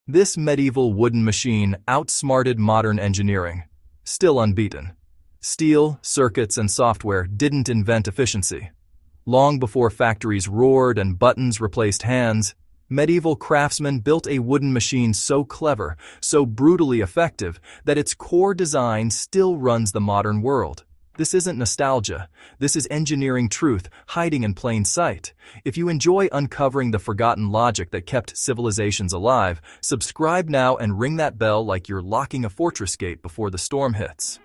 This medieval wooden machine outsmarted modern engineering. Still unbeaten. Steel, circuits, and software didn't invent efficiency. Long before factories roared and buttons replaced hands, medieval craftsmen built a wooden machine so clever, so brutally effective, that its core design still runs the modern world. This isn't nostalgia. This is engineering truth hiding in plain sight. If you enjoy uncovering the forgotten logic that kept civilizations alive, subscribe now and ring that bell like you're locking a fortress gate before the storm hits.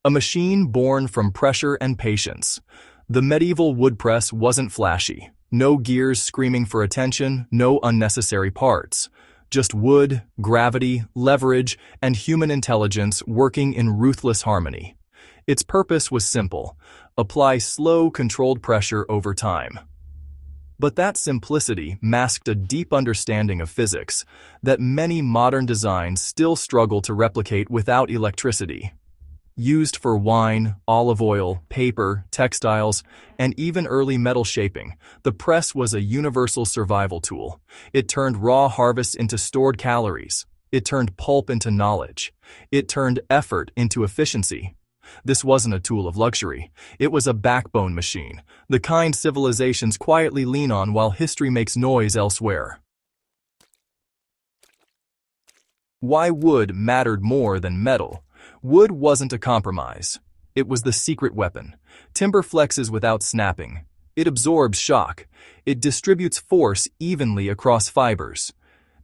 A machine born from pressure and patience. The medieval wood press wasn't flashy. No gears screaming for attention, no unnecessary parts. Just wood, gravity, leverage, and human intelligence working in ruthless harmony. Its purpose was simple: apply slow, controlled pressure over time. But that simplicity masked a deep understanding of physics that many modern designs still struggle to replicate without electricity. Used for wine, olive oil, paper, textiles, and even early metal shaping, the press was a universal survival tool. It turned raw harvests into stored calories. It turned pulp into knowledge. It turned effort into efficiency. This wasn't a tool of luxury. It was a backbone machine, the kind civilizations quietly lean on while history makes noise elsewhere. Why wood mattered more than metal? Wood wasn't a compromise. It was the secret weapon. Timber flexes without snapping. It absorbs shock. It distributes force evenly across fibers.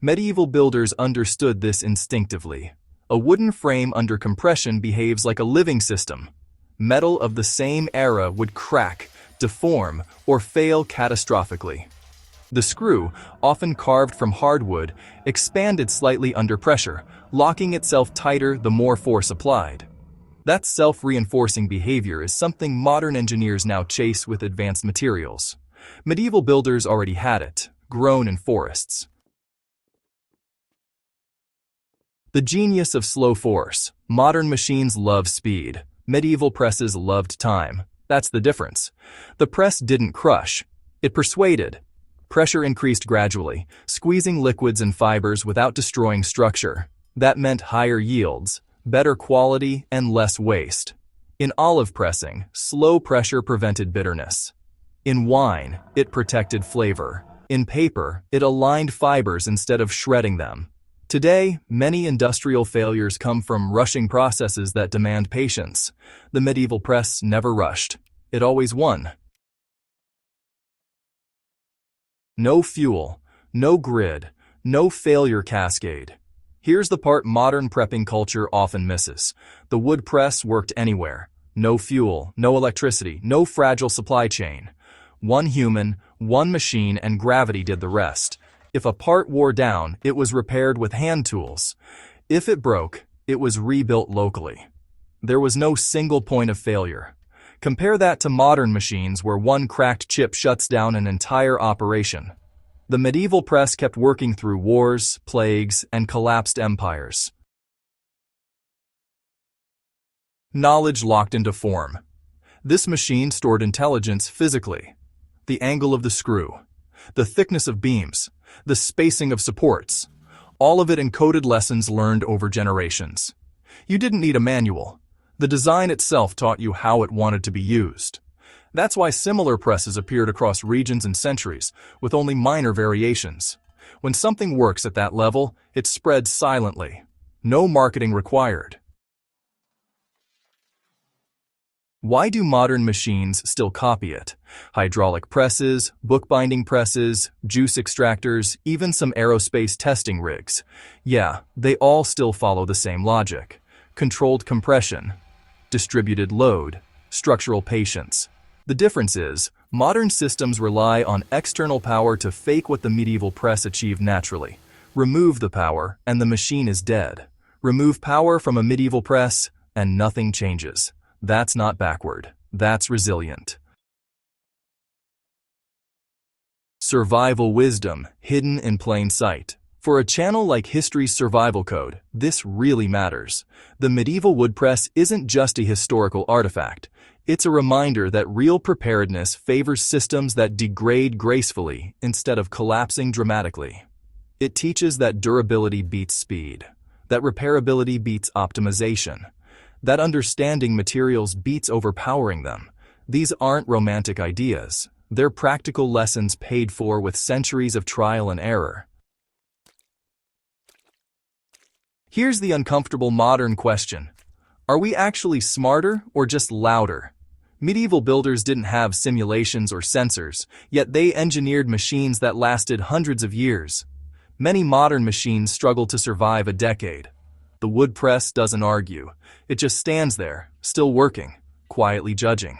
Medieval builders understood this instinctively. A wooden frame under compression behaves like a living system. Metal of the same era would crack, deform, or fail catastrophically. The screw, often carved from hardwood, expanded slightly under pressure, locking itself tighter the more force applied. That self-reinforcing behavior is something modern engineers now chase with advanced materials. Medieval builders already had it, grown in forests. The genius of slow force. Modern machines love speed. Medieval presses loved time. That's the difference. The press didn't crush. It persuaded. Pressure increased gradually, squeezing liquids and fibers without destroying structure. That meant higher yields, better quality, and less waste. In olive pressing, slow pressure prevented bitterness. In wine, it protected flavor. In paper, it aligned fibers instead of shredding them. Today, many industrial failures come from rushing processes that demand patience. The medieval press never rushed. It always won. No fuel, no grid, no failure cascade. Here's the part modern prepping culture often misses. The wood press worked anywhere. No fuel, no electricity, no fragile supply chain. One human, one machine, and gravity did the rest. If a part wore down, it was repaired with hand tools. If it broke, it was rebuilt locally. There was no single point of failure. Compare that to modern machines where one cracked chip shuts down an entire operation. The medieval press kept working through wars, plagues, and collapsed empires. Knowledge locked into form. This machine stored intelligence physically. The angle of the screw, the thickness of beams, the spacing of supports. All of it encoded lessons learned over generations. You didn't need a manual. The design itself taught you how it wanted to be used. That's why similar presses appeared across regions and centuries, with only minor variations. When something works at that level, it spreads silently. No marketing required. Why do modern machines still copy it? Hydraulic presses, bookbinding presses, juice extractors, even some aerospace testing rigs. Yeah, they all still follow the same logic. Controlled compression, distributed load, structural patience. The difference is, modern systems rely on external power to fake what the medieval press achieved naturally. Remove the power, and the machine is dead. Remove power from a medieval press, and nothing changes. That's not backward. That's resilient. Survival wisdom, hidden in plain sight. For a channel like History's Survival Code, this really matters. The medieval wood press isn't just a historical artifact. It's a reminder that real preparedness favors systems that degrade gracefully instead of collapsing dramatically. It teaches that durability beats speed, that repairability beats optimization, that understanding materials beats overpowering them. These aren't romantic ideas. They're practical lessons paid for with centuries of trial and error. Here's the uncomfortable modern question. Are we actually smarter or just louder? Medieval builders didn't have simulations or sensors, yet they engineered machines that lasted hundreds of years. Many modern machines struggle to survive a decade. The wood press doesn't argue. It just stands there, still working, quietly judging.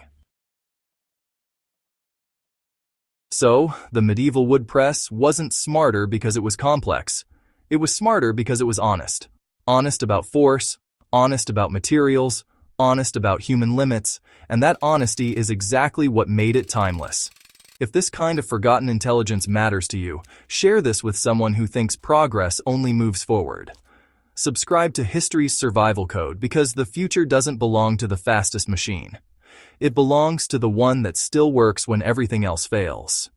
So, the medieval wood press wasn't smarter because it was complex. It was smarter because it was honest. Honest about force, honest about materials, honest about human limits, and that honesty is exactly what made it timeless. If this kind of forgotten intelligence matters to you, share this with someone who thinks progress only moves forward. Subscribe to History's Survival Code because the future doesn't belong to the fastest machine. It belongs to the one that still works when everything else fails.